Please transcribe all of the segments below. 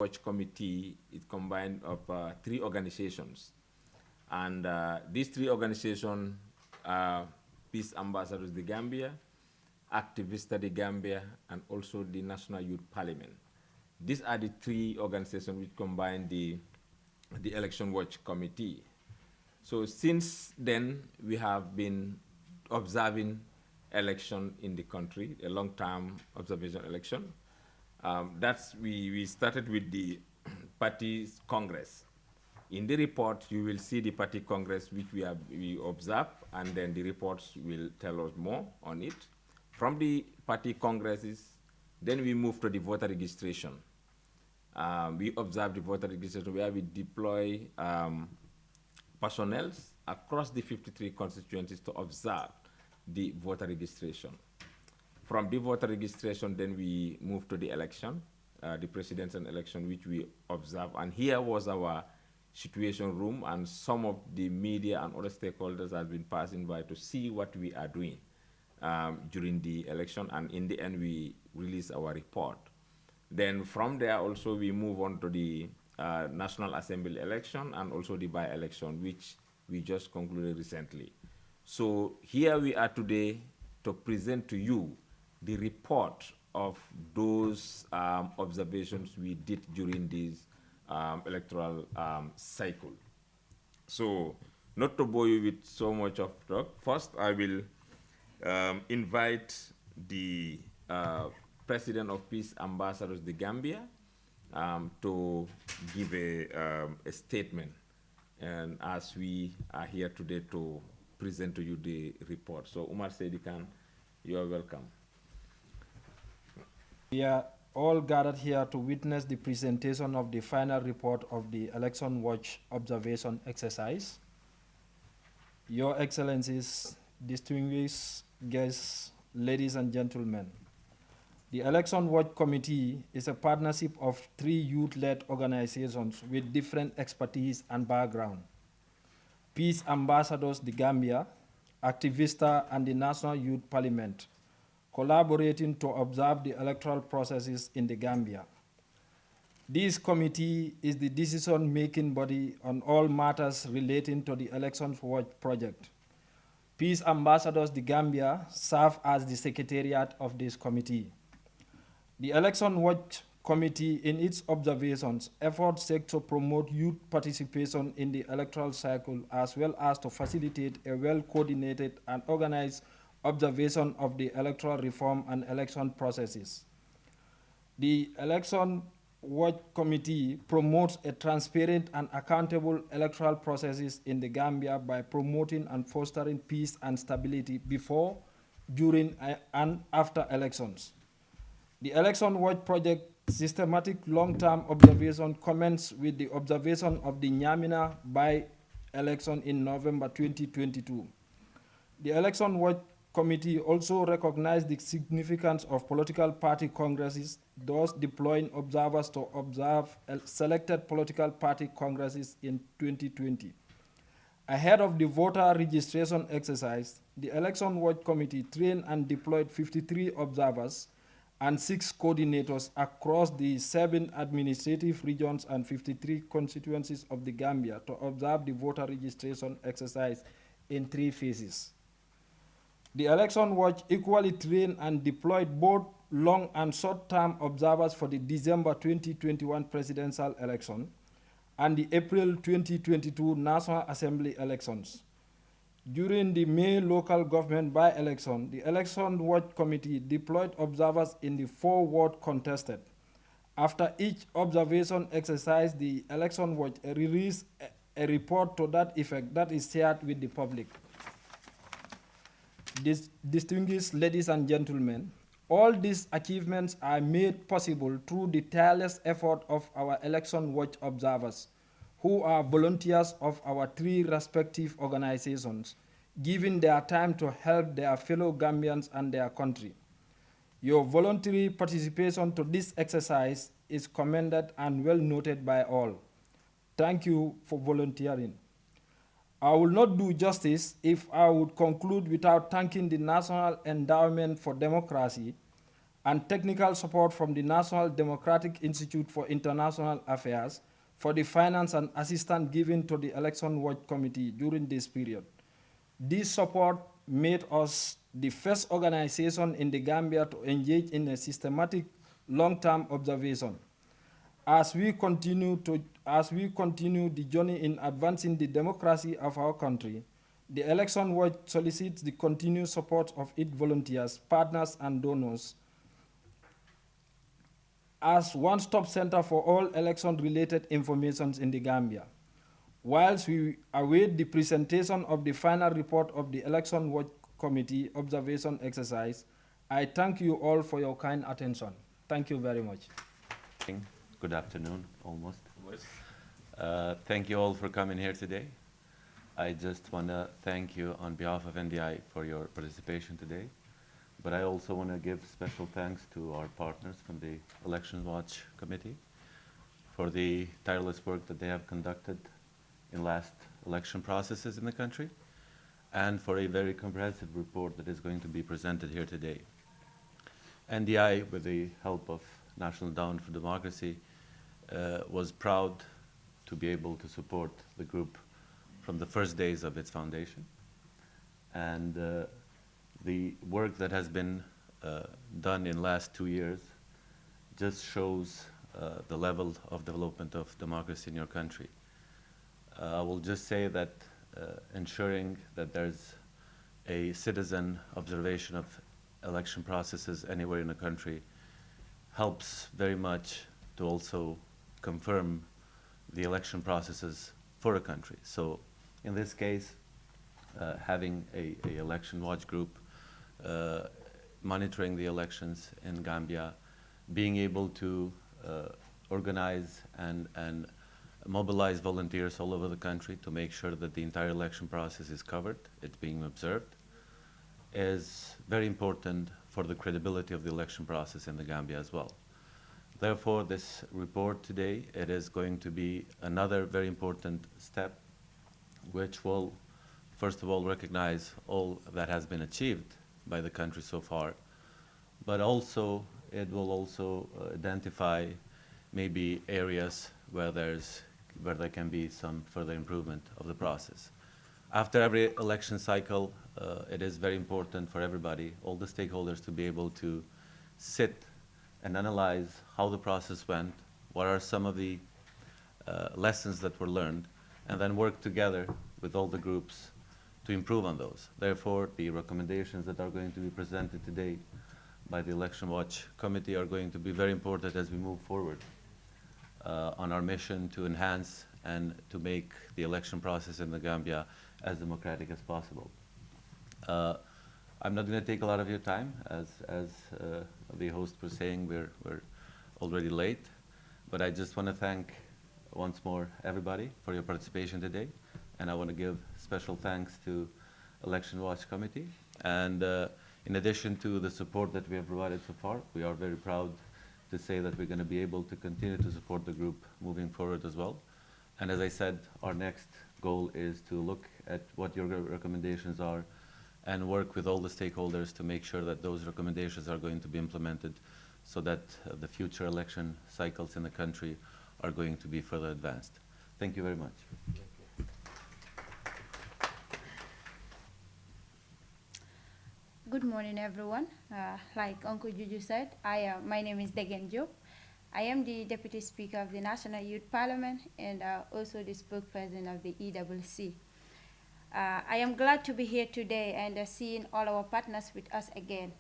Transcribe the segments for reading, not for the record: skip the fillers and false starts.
Watch Committee is combined of three organizations. And these three organizations are Peace Ambassadors the Gambia, Activista the Gambia, and also the National Youth Parliament. These are the three organizations which combine the Election Watch Committee. So since then, we have been observing election in the country, a long-term observation election. We started with the party's congress. In the report, you will see the party congress which we observe, and then the reports will tell us more on it. From the party congresses, then we move to the voter registration. We observe the voter registration where we deploy personnel across the 53 constituencies to observe the voter registration. From the voter registration, then we move to the election, the presidential election, which we observe. And here was our situation room, and some of the media and other stakeholders have been passing by to see what we are doing during the election. And in the end, we release our report. Then from there, also, we move on to the National Assembly election and also the by-election, which we just concluded recently. So here we are today to present to you the report of those observations we did during this electoral cycle. So not to bore you with so much of talk, first I will invite the President of Peace Ambassadors, the Gambia, to give a statement, and as we are here today to present to you the report. So Umar Sedikan, you are welcome. We are all gathered here to witness the presentation of the final report of the Election Watch observation exercise. Your Excellencies, distinguished guests, ladies and gentlemen, the Election Watch Committee is a partnership of three youth-led organizations with different expertise and background. Peace Ambassadors, the Gambia, Activista, and the National Youth Parliament, collaborating to observe the electoral processes in the Gambia. This committee is the decision-making body on all matters relating to the Elections Watch project. Peace Ambassadors, the Gambia, serve as the secretariat of this committee. The Election Watch Committee, in its observations, efforts seek to promote youth participation in the electoral cycle, as well as to facilitate a well-coordinated and organized observation of the electoral reform and election processes. The Election Watch Committee promotes a transparent and accountable electoral processes in the Gambia by promoting and fostering peace and stability before, during, and after elections. The Election Watch Project systematic long-term observation commenced with the observation of the Nyamina by-election in November 2022. The Election Watch Committee also recognized the significance of political party congresses, thus deploying observers to observe selected political party congresses in 2020. Ahead of the voter registration exercise, the Election Watch Committee trained and deployed 53 observers and 6 coordinators across the 7 administrative regions and 53 constituencies of the Gambia to observe the voter registration exercise in 3 phases. The Election Watch equally trained and deployed both long and short-term observers for the December 2021 presidential election and the April 2022 National Assembly elections. During the May local government by-election, the Election Watch Committee deployed observers in the 4 wards contested. After each observation exercise, the Election Watch released a report to that effect that is shared with the public. Distinguished ladies and gentlemen, all these achievements are made possible through the tireless effort of our Election Watch observers, who are volunteers of our 3 respective organizations, giving their time to help their fellow Gambians and their country. Your voluntary participation to this exercise is commended and well noted by all. Thank you for volunteering. I will not do justice if I would conclude without thanking the National Endowment for Democracy and technical support from the National Democratic Institute for International Affairs for the finance and assistance given to the Election Watch Committee during this period. This support made us the first organization in the Gambia to engage in a systematic long-term observation. As we continue the journey in advancing the democracy of our country, the Election Watch solicits the continued support of its volunteers, partners, and donors as one-stop center for all election-related information in the Gambia. Whilst we await the presentation of the final report of the Election Watch Committee observation exercise, I thank you all for your kind attention. Thank you very much. Good afternoon, almost. Thank you all for coming here today. I just want to thank you on behalf of NDI for your participation today. But I also want to give special thanks to our partners from the Election Watch Committee for the tireless work that they have conducted in last election processes in the country, and for a very comprehensive report that is going to be presented here today. NDI, with the help of National Endowment for Democracy, was proud to be able to support the group from the first days of its foundation. And the work that has been done in the last 2 years just shows the level of development of democracy in your country. I will just say that ensuring that there's a citizen observation of election processes anywhere in the country helps very much to also confirm the election processes for a country. So in this case, having a election watch group monitoring the elections in Gambia, being able to organize and mobilize volunteers all over the country to make sure that the entire election process is covered, it's being observed, is very important for the credibility of the election process in the Gambia as well. Therefore, this report today, it is going to be another very important step, which will, first of all, recognize all that has been achieved by the country so far, but also it will also identify maybe areas where there can be some further improvement of the process. After every election cycle, it is very important for everybody, all the stakeholders, to be able to sit and analyze how the process went, what are some of the lessons that were learned, and then work together with all the groups to improve on those. Therefore, the recommendations that are going to be presented today by the Election Watch Committee are going to be very important as we move forward on our mission to enhance and to make the election process in the Gambia as democratic as possible. I'm not going to take a lot of your time. As the host was saying, we're already late. But I just want to thank once more everybody for your participation today. And I want to give special thanks to Election Watch Committee. And in addition to the support that we have provided so far, we are very proud to say that we're going to be able to continue to support the group moving forward as well. And as I said, our next goal is to look at what your recommendations are and work with all the stakeholders to make sure that those recommendations are going to be implemented so that the future election cycles in the country are going to be further advanced. Thank you very much. Good morning, everyone. Like Uncle Juju said, my name is Degen Diop. I am the Deputy Speaker of the National Youth Parliament and also the spokesperson of the EWC. I am glad to be here today and seeing all our partners with us again.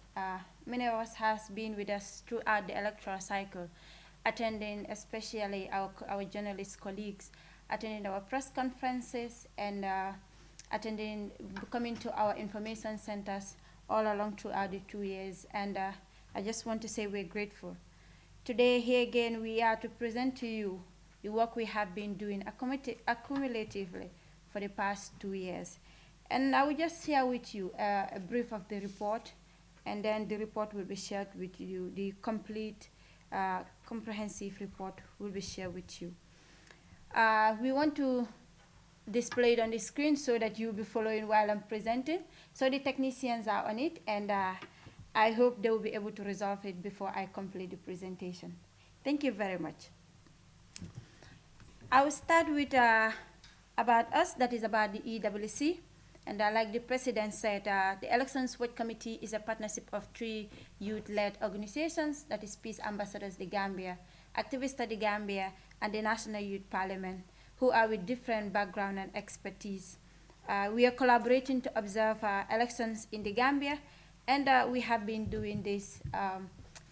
Many of us has been with us throughout the electoral cycle, attending, especially our journalist colleagues, attending our press conferences and coming to our information centers all along throughout the 2 years. And I just want to say we're grateful. Today, here again, we are to present to you the work we have been doing accumulatively for the past 2 years. And I will just share with you a brief of the report, and then the report will be shared with you. The complete, comprehensive report will be shared with you. We want to display it on the screen so that you'll be following while I'm presenting. So the technicians are on it, and I hope they will be able to resolve it before I complete the presentation. Thank you very much. I will start with about us, that is about the EWC. And like the president said, the Elections Watch Committee is a partnership of 3 youth-led organizations, that is Peace Ambassadors the Gambia, Activists the Gambia, and the National Youth Parliament, who are with different background and expertise. We are collaborating to observe elections in the Gambia, and we have been doing this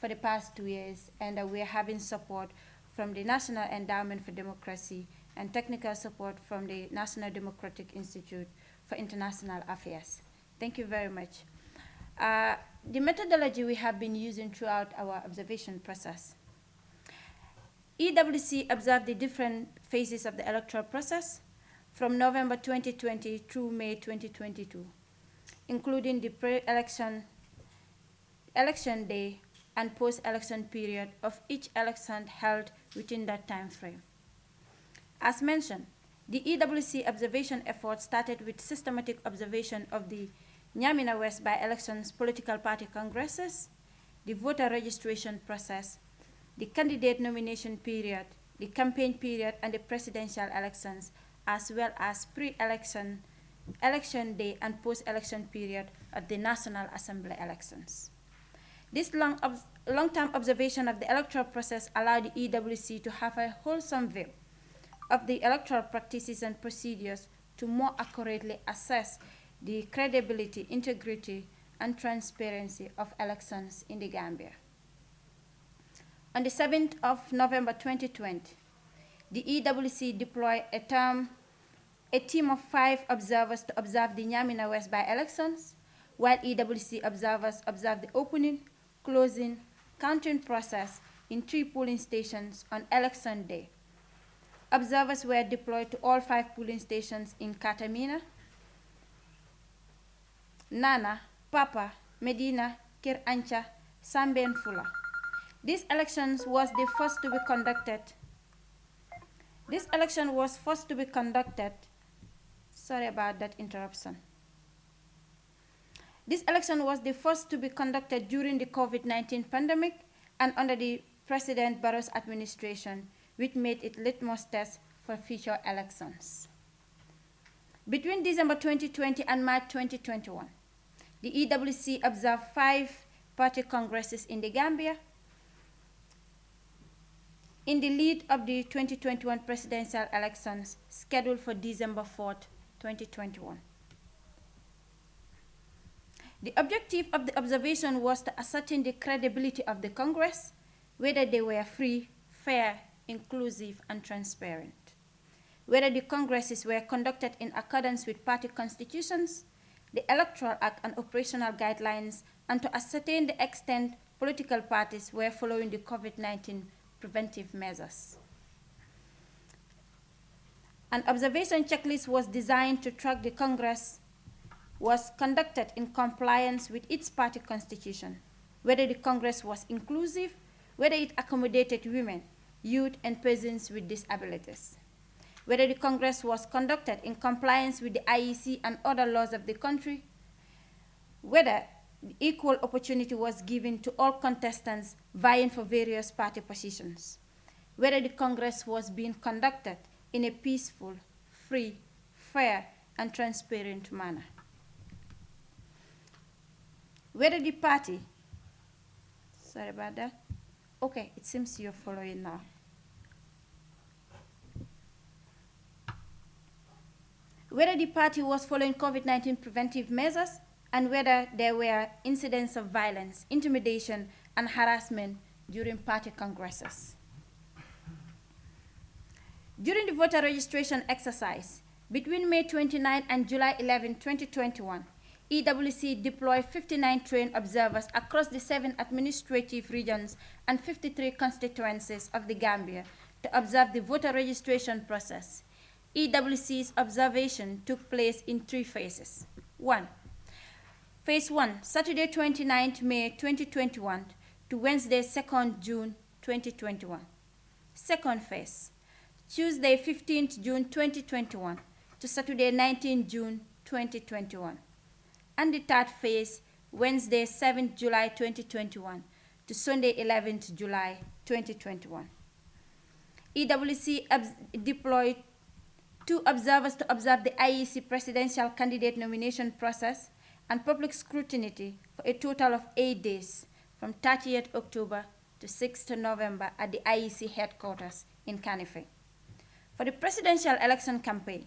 for the past 2 years, and we are having support from the National Endowment for Democracy and technical support from the National Democratic Institute for International Affairs. Thank you very much. The methodology we have been using throughout our observation process. EWC observed the different phases of the electoral process from November 2020 through May 2022, including the pre-election, election day, and post-election period of each election held within that time frame. As mentioned, the EWC observation effort started with systematic observation of the Nyamina West by-elections political party congresses, the voter registration process, the candidate nomination period, the campaign period, and the presidential elections, as well as pre-election, election day, and post-election period of the National Assembly elections. This long-term observation of the electoral process allowed the EWC to have a wholesome view of the electoral practices and procedures to more accurately assess the credibility, integrity, and transparency of elections in the Gambia. On the 7th of November 2020, the EWC deployed a team of 5 observers to observe the Nyamina West by-elections, while EWC observers observed the opening, closing, counting process in 3 polling stations on election day. Observers were deployed to all 5 polling stations in Katamina, Nana, Papa, Medina, Kir Ancha, Sambe, and Fula. This election was the first to be conducted. This election was first to be conducted. Sorry about that interruption. This election was the first to be conducted during the COVID-19 pandemic and under the President Barrow's administration, which made it litmus test for future elections. Between December 2020 and March 2021, the EWC observed 5 party congresses in the Gambia in the lead of the 2021 presidential elections scheduled for December 4th, 2021. The objective of the observation was to ascertain the credibility of the Congress, whether they were free, fair, inclusive, and transparent, whether the Congresses were conducted in accordance with party constitutions, the Electoral Act, and operational guidelines, and to ascertain the extent political parties were following the COVID-19 preventive measures. An observation checklist was designed to track the Congress was conducted in compliance with its party constitution, whether the Congress was inclusive, whether it accommodated women, youth, and persons with disabilities, whether the Congress was conducted in compliance with the IEC and other laws of the country, whether equal opportunity was given to all contestants vying for various party positions, whether the Congress was being conducted in a peaceful, free, fair, and transparent manner, whether the party, sorry about that, okay, it seems you're following now. Whether the party was following COVID-19 preventive measures and whether there were incidents of violence, intimidation, and harassment during party congresses. During the voter registration exercise, between May 29 and July 11, 2021, EWC deployed 59 trained observers across the 7 administrative regions and 53 constituencies of the Gambia to observe the voter registration process. EWC's observation took place in 3 phases. Phase 1, Saturday 29th May 2021 to Wednesday 2nd June 2021. Second phase, Tuesday 15th June 2021 to Saturday 19th June 2021. And the third phase, Wednesday 7th July 2021 to Sunday 11th July 2021. EWC deployed 2 observers to observe the IEC presidential candidate nomination process and public scrutiny for a total of 8 days, from 30th October to 6th November at the IEC headquarters in Kanifing. For the presidential election campaign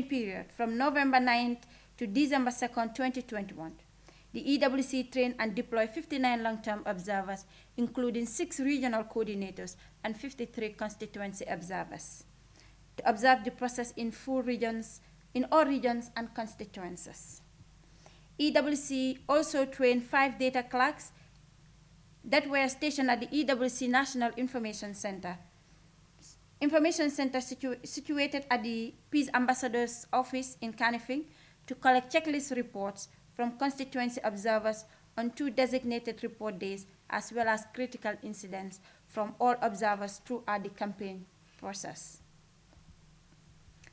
period from November 9th to December 2nd, 2021, the EWC trained and deployed 59 long-term observers, including 6 regional coordinators and 53 constituency observers, to observe the process in all regions and constituencies. EWC also trained 5 data clerks that were stationed at the EWC National Information Center. Situated at the Peace Ambassador's office in Kanifing to collect checklist reports from constituency observers on 2 designated report days, as well as critical incidents from all observers throughout the campaign process.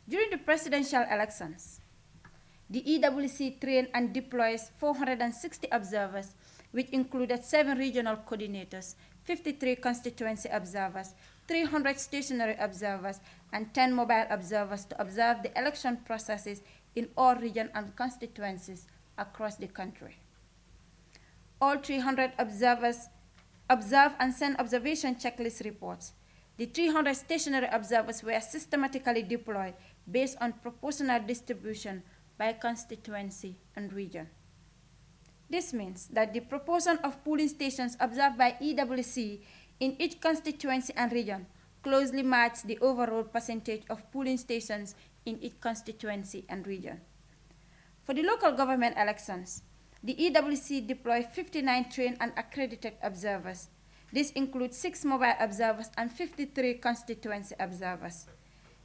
During the presidential elections, the EWC trained and deploys 460 observers, which included 7 regional coordinators, 53 constituency observers, 300 stationary observers, and 10 mobile observers to observe the election processes in all regions and constituencies across the country. All 300 observers observe and send observation checklist reports. The 300 stationary observers were systematically deployed based on proportional distribution by constituency and region. This means that the proportion of polling stations observed by EWC in each constituency and region closely matches the overall percentage of polling stations in each constituency and region. For the local government elections, the EWC deployed 59 trained and accredited observers. This includes 6 mobile observers and 53 constituency observers.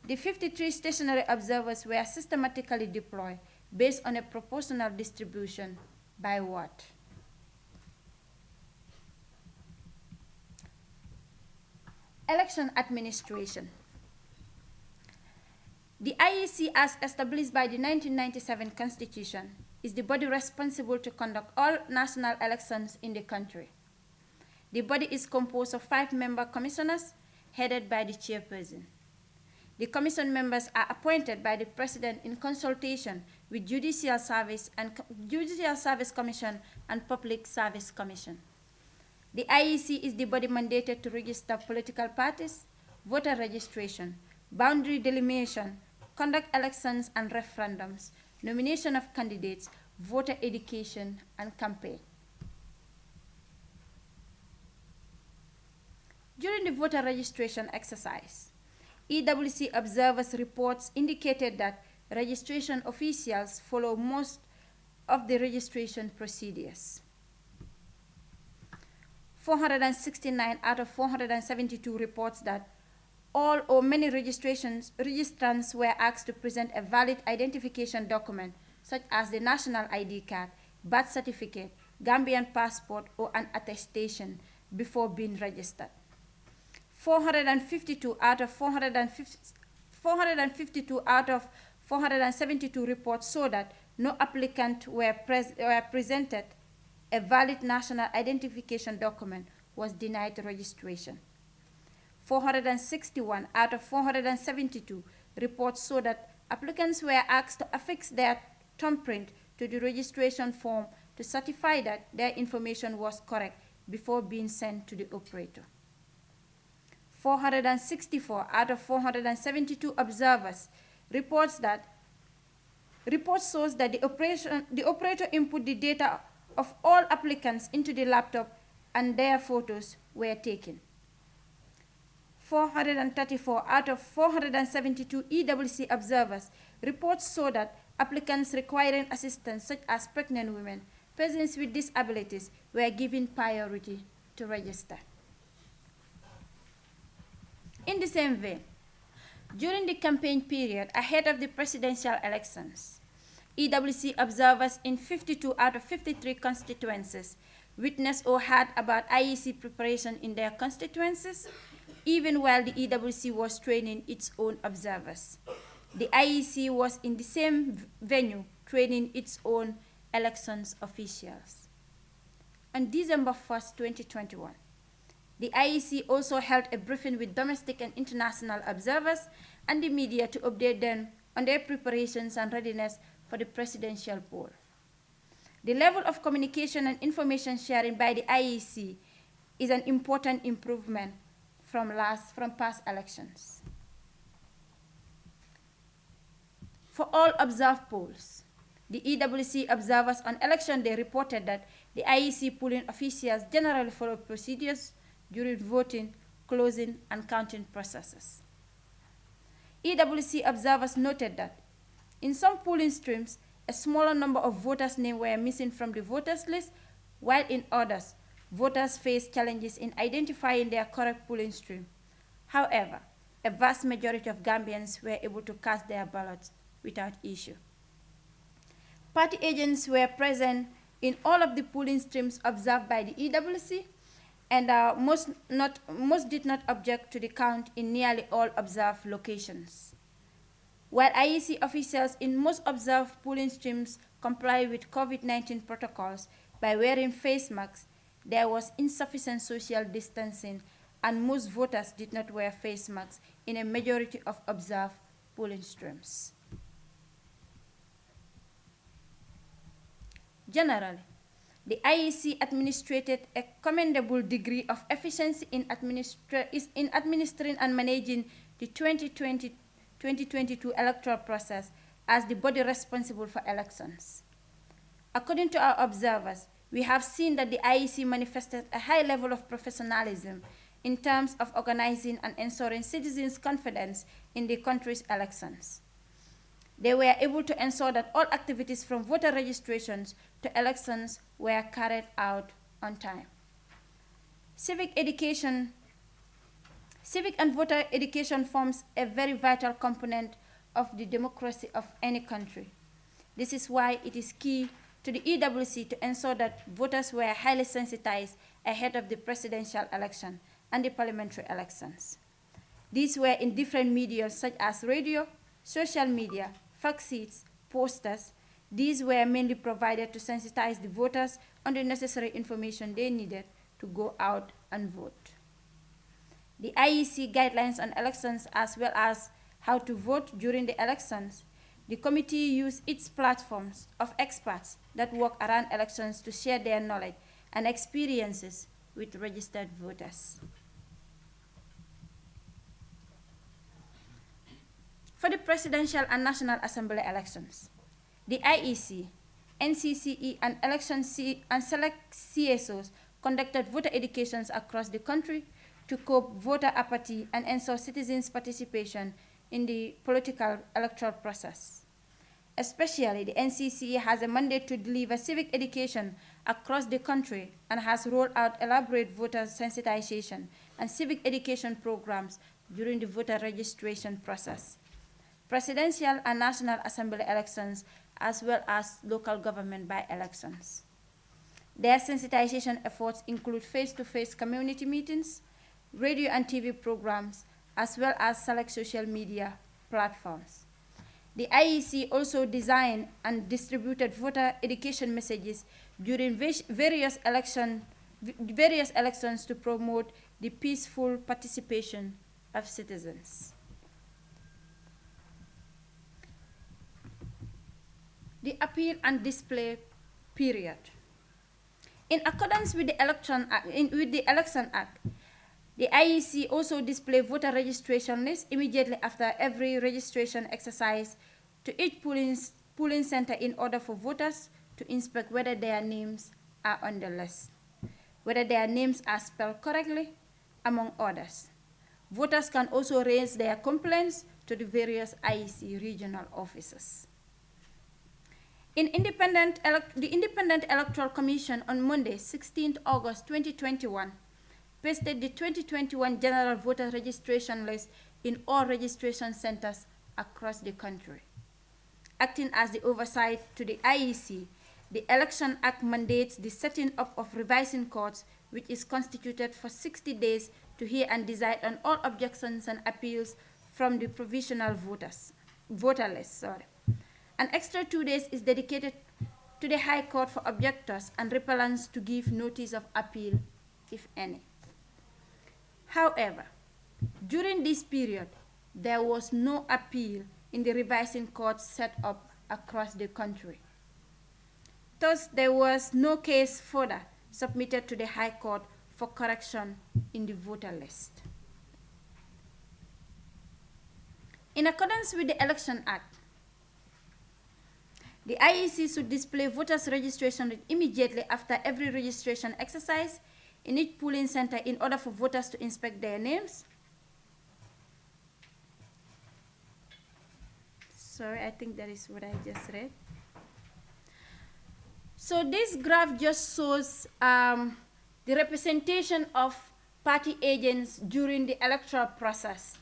The 53 stationary observers were systematically deployed based on a proportional distribution by ward. Election administration. The IEC, as established by the 1997 Constitution, is the body responsible to conduct all national elections in the country. The body is composed of 5-member commissioners headed by the chairperson. The commission members are appointed by the President in consultation with Judicial Service Commission and Public Service Commission. The IEC is the body mandated to register political parties, voter registration, boundary delineation, conduct elections and referendums, nomination of candidates, voter education, and campaign. During the voter registration exercise, EWC observers' reports indicated that registration officials follow most of the registration procedures. 469 out of 472 reports that all or many registrants were asked to present a valid identification document, such as the national ID card, birth certificate, Gambian passport, or an attestation before being registered. 452 out of 472 reports saw that no applicant were presented a valid national identification document was denied registration. 461 out of 472 reports saw that applicants were asked to affix their thumbprint to the registration form to certify that their information was correct before being sent to the operator. 464 out of 472 observers reports shows that the operator input the data of all applicants into the laptop and their photos were taken. 434 out of 472 EWC observers reports show that applicants requiring assistance, such as pregnant women, persons with disabilities, were given priority to register. In the same vein, during the campaign period ahead of the presidential elections, EWC observers in 52 out of 53 constituencies witnessed or heard about IEC preparation in their constituencies, even while the EWC was training its own observers. The IEC was in the same venue training its own elections officials. on December 1st, 2021. The IEC also held a briefing with domestic and international observers and the media to update them on their preparations and readiness for the presidential poll. The level of communication and information sharing by the IEC is an important improvement from past elections. For all observed polls, the EWC observers on election day reported that the IEC polling officials generally follow procedures during voting, closing, and counting processes. EWC observers noted that in some polling streams, a smaller number of voters' names were missing from the voters' list, while in others, voters faced challenges in identifying their correct polling stream. However, a vast majority of Gambians were able to cast their ballots without issue. Party agents were present in all of the polling streams observed by the EWC, and most did not object to the count in nearly all observed locations. While IEC officials in most observed polling streams comply with COVID-19 protocols by wearing face masks, there was insufficient social distancing, and most voters did not wear face masks in a majority of observed polling streams. Generally, the IEC administrated a commendable degree of efficiency in administering and managing the 2022 electoral process as the body responsible for elections. According to our observers, we have seen that the IEC manifested a high level of professionalism in terms of organizing and ensuring citizens' confidence in the country's elections. They were able to ensure that all activities from voter registrations to elections were carried out on time. Civic and voter education forms a very vital component of the democracy of any country. This is why it is key to the EWC to ensure that voters were highly sensitized ahead of the presidential election and the parliamentary elections. These were in different media such as radio, social media, fact sheets, posters. These were mainly provided to sensitize the voters on the necessary information they needed to go out and vote. The IEC guidelines on elections as well as how to vote during the elections. The committee used its platforms of experts that work around elections to share their knowledge and experiences with registered voters. For the presidential and national assembly elections, the IEC, NCCE, and and select CSOs conducted voter educations across the country to cope voter apathy and ensure citizens' participation in the political electoral process. Especially, the NCCE has a mandate to deliver civic education across the country and has rolled out elaborate voter sensitization and civic education programs during the voter registration process, presidential and national assembly elections, as well as local government by-elections. Their sensitization efforts include face-to-face community meetings, radio and TV programs, as well as select social media platforms. The IEC also designed and distributed voter education messages during various elections to promote the peaceful participation of citizens. The appeal and display period. In accordance with the Election Act, the IEC also display voter registration lists immediately after every registration exercise to each polling center in order for voters to inspect whether their names are on the list, whether their names are spelled correctly, among others. Voters can also raise their complaints to the various IEC regional offices. The Independent Electoral Commission on Monday, 16th August 2021, pasted the 2021 General Voter Registration List in all registration centers across the country. Acting as the oversight to the IEC, the Election Act mandates the setting up of revising courts, which is constituted for 60 days to hear and decide on all objections and appeals from the provisional voter list. An extra 2 days is dedicated to the High Court for objectors and repellents to give notice of appeal, if any. However, during this period, there was no appeal in the revising courts set up across the country. Thus, there was no case further submitted to the High Court for correction in the voter list. In accordance with the Election Act, the IEC should display voters' registration immediately after every registration exercise in each polling center in order for voters to inspect their names. Sorry, I think that is what I just read. So this graph just shows the representation of party agents during the electoral process,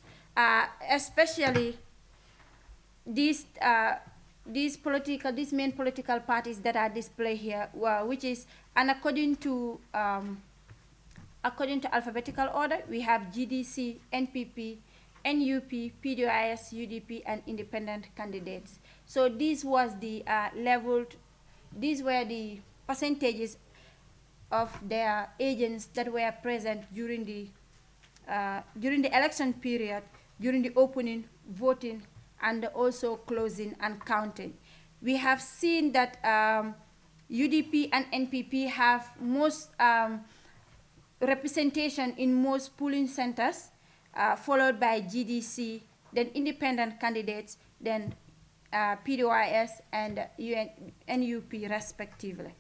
especially these main political parties that are displayed here, which is, and according to alphabetical order, we have GDC, NPP, NUP, PDOIS, UDP, and independent candidates. So this was the these were the percentages of their agents that were present during the election period, during the opening, voting, and also closing and counting. We have seen that UDP and NPP have most representation in most polling centers, followed by GDC, then independent candidates, then PDOIS and NUP respectively.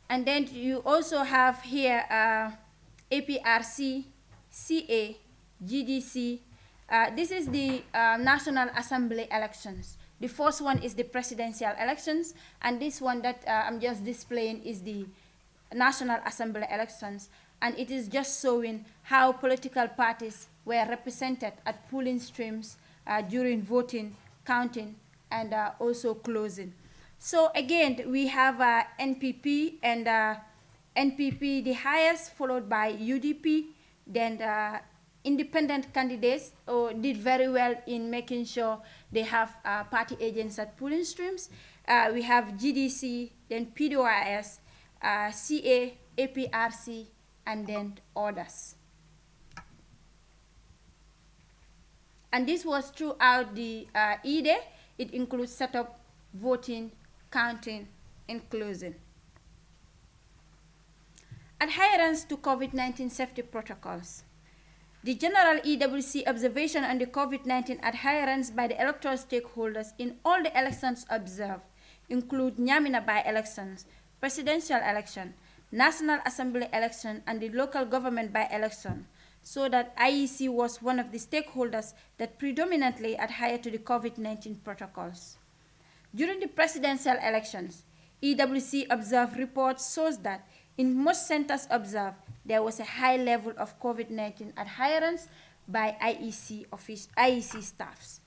And then you also have here APRC, CA, GDC. This is the National Assembly elections. The first one is the presidential elections, and this one that I'm just displaying is the National Assembly elections, and it is just showing how political parties were represented at polling streams during voting, counting, and also closing. So again, we have NPP, and NPP the highest, followed by UDP, then independent candidates did very well in making sure they have party agents at polling streams. We have GDC, then PDOIS, CA, APRC, and then others. And this was throughout the E-Day. It includes setup, voting, counting, and closing. Adherence to COVID-19 safety protocols. The general EWC observation on the COVID-19 adherence by the electoral stakeholders in all the elections observed include Nyamina by-elections, presidential election, National Assembly election, and the local government by-election, so that IEC was one of the stakeholders that predominantly adhered to the COVID-19 protocols. During the presidential elections, EWC observed reports shows that in most centers observed, there was a high level of COVID-19 adherence by IEC staffs.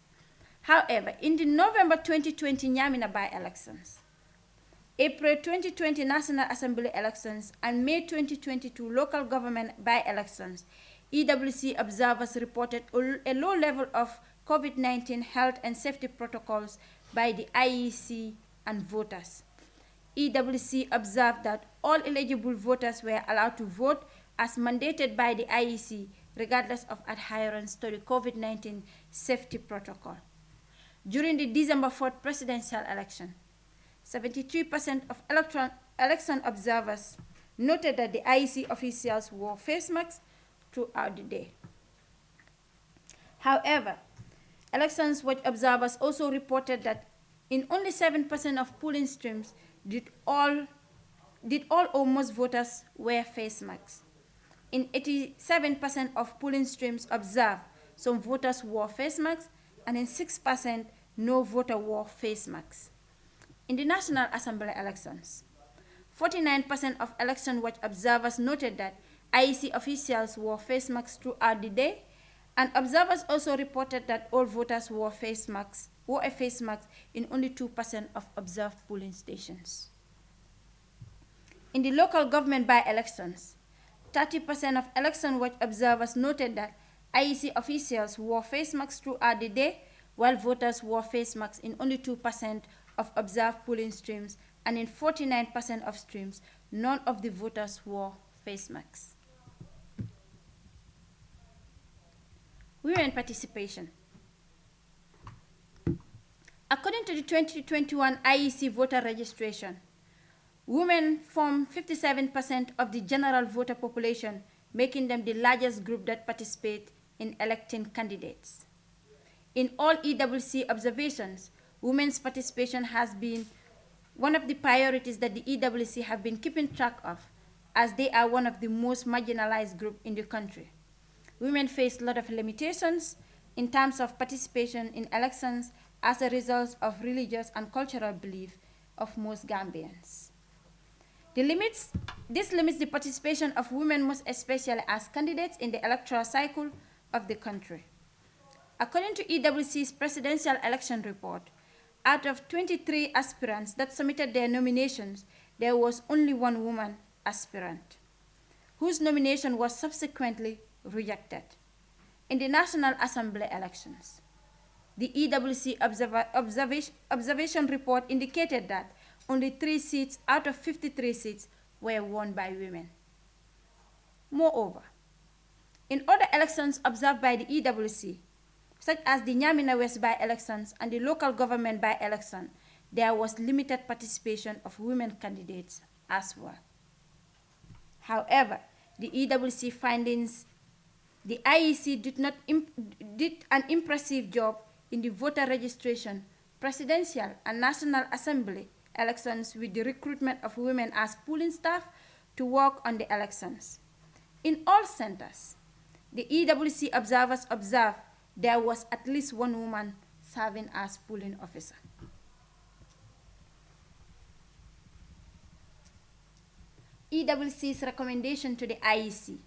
However, in the November 2020 Nyamina by-elections, April 2020 National Assembly elections, and May 2022 local government by-elections, EWC observers reported a low level of COVID-19 health and safety protocols by the IEC and voters. EWC observed that all eligible voters were allowed to vote as mandated by the IEC, regardless of adherence to the COVID-19 safety protocol. During the December 4th presidential election, 73% of election observers noted that the IEC officials wore face masks throughout the day. However, Elections Watch observers also reported that in only 7% of polling streams did all or most voters wear face masks. In 87% of polling streams observed, some voters wore face masks, and in 6%, no voter wore face masks. In the National Assembly elections, 49% of Election Watch observers noted that IEC officials wore face masks throughout the day, and observers also reported that all voters wore a face mask in only 2% of observed polling stations. In the local government by-elections, 30% of Election Watch observers noted that IEC officials wore face masks throughout the day, while voters wore face masks in only 2% of observed polling streams, and in 49% of streams, none of the voters wore face masks. Women participation. According to the 2021 IEC voter registration, women form 57% of the general voter population, making them the largest group that participate in electing candidates. In all EWC observations, women's participation has been one of the priorities that the EWC have been keeping track of, as they are one of the most marginalized groups in the country. Women face a lot of limitations in terms of participation in elections as a result of religious and cultural belief of most Gambians. This limits the participation of women, most especially as candidates in the electoral cycle of the country. According to EWC's presidential election report, out of 23 aspirants that submitted their nominations, there was only one woman aspirant, whose nomination was subsequently rejected. In the National Assembly elections, the EWC observation report indicated that only 3 seats out of 53 seats were won by women. Moreover, in other elections observed by the EWC, such as the Nyamina West by-elections and the local government by-election, there was limited participation of women candidates as well. However, the EWC findings, the IEC did an impressive job in the voter registration, presidential and National Assembly elections with the recruitment of women as polling staff to work on the elections. In all centers, the EWC observers observed there was at least one woman serving as polling officer. EWC's recommendation to the IEC.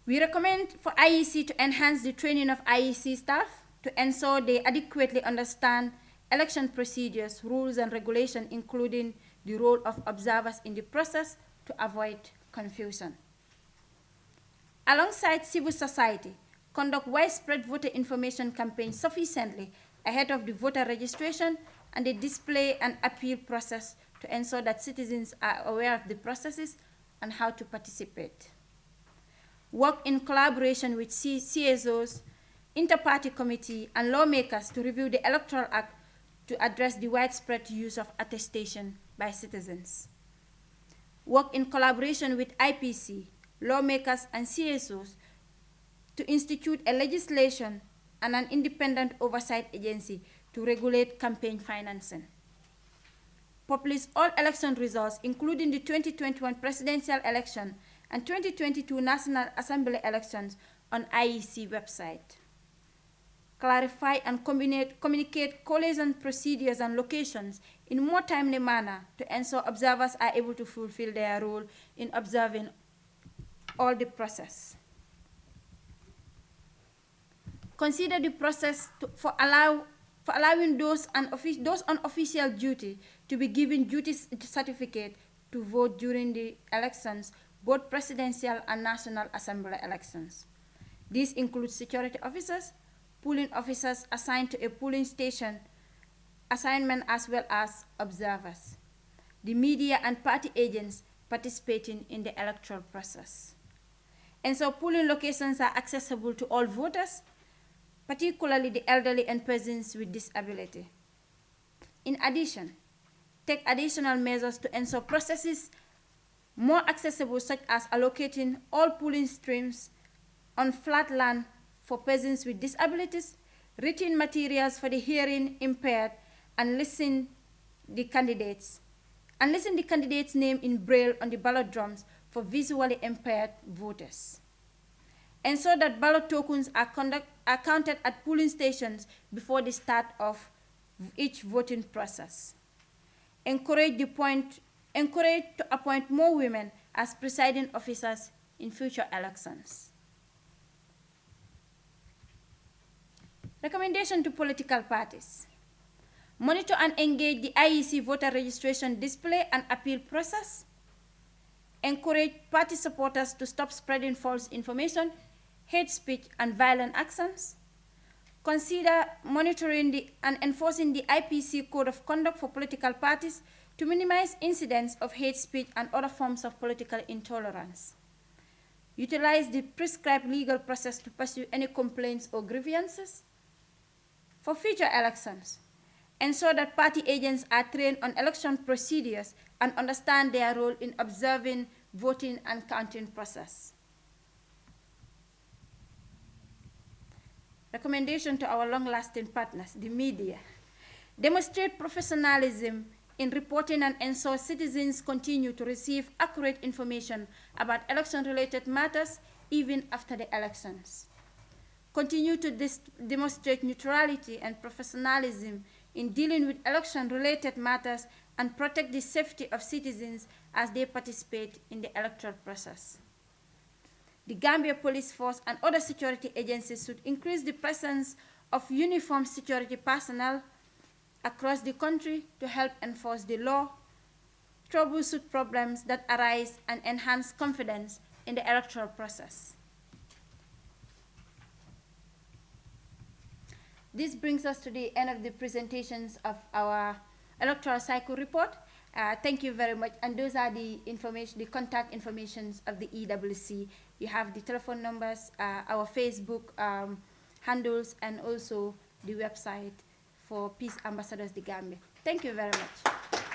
We recommend for IEC to enhance the training of IEC staff to ensure they adequately understand election procedures, rules, and regulations, including the role of observers in the process to avoid confusion. Alongside civil society, conduct widespread voter information campaigns sufficiently ahead of the voter registration and the display and appeal process to ensure that citizens are aware of the processes and how to participate. Work in collaboration with CSOs, inter-party committee, and lawmakers to review the Electoral Act to address the widespread use of attestation by citizens. Work in collaboration with IPC, lawmakers, and CSOs to institute a legislation and an independent oversight agency to regulate campaign financing. Publish all election results, including the 2021 presidential election and 2022 National Assembly elections, on IEC website. Clarify and communicate collation procedures and locations in more timely manner to ensure observers are able to fulfill their role in observing all the process. Consider the process for allowing those on official duty to be given duty certificate to vote during the elections, both presidential and National Assembly elections. These include security officers, polling officers assigned to a polling station assignment, as well as observers, the media and party agents participating in the electoral process. And so polling locations are accessible to all voters, particularly the elderly and persons with disability. In addition, take additional measures to ensure processes more accessible, such as allocating all polling streams on flat land for persons with disabilities, written materials for the hearing impaired, and listing the candidates' name in Braille on the ballot drums for visually impaired voters. Ensure that ballot tokens are counted at polling stations before the start of each voting process. Encourage to appoint more women as presiding officers in future elections. Recommendation to political parties. Monitor and engage the IEC voter registration display and appeal process. encourage party supporters to stop spreading false information, hate speech, and violent actions. Consider monitoring and enforcing the IPC Code of Conduct for political parties to minimize incidents of hate speech and other forms of political intolerance. Utilize the prescribed legal process to pursue any complaints or grievances. For future elections, ensure that party agents are trained on election procedures and understand their role in observing voting and counting process. Recommendation to our long-lasting partners, the media. Demonstrate professionalism in reporting and ensure citizens continue to receive accurate information about election-related matters even after the elections. Continue to demonstrate neutrality and professionalism in dealing with election-related matters and protect the safety of citizens as they participate in the electoral process. The Gambia Police Force and other security agencies should increase the presence of uniformed security personnel across the country to help enforce the law, troubleshoot problems that arise, and enhance confidence in the electoral process. This brings us to the end of the presentations of our electoral cycle report. Thank you very much. And those are the information, the contact informations of the EWC. You have the telephone numbers, our Facebook handles, and also the website for Peace Ambassadors, the Gambia. Thank you very much.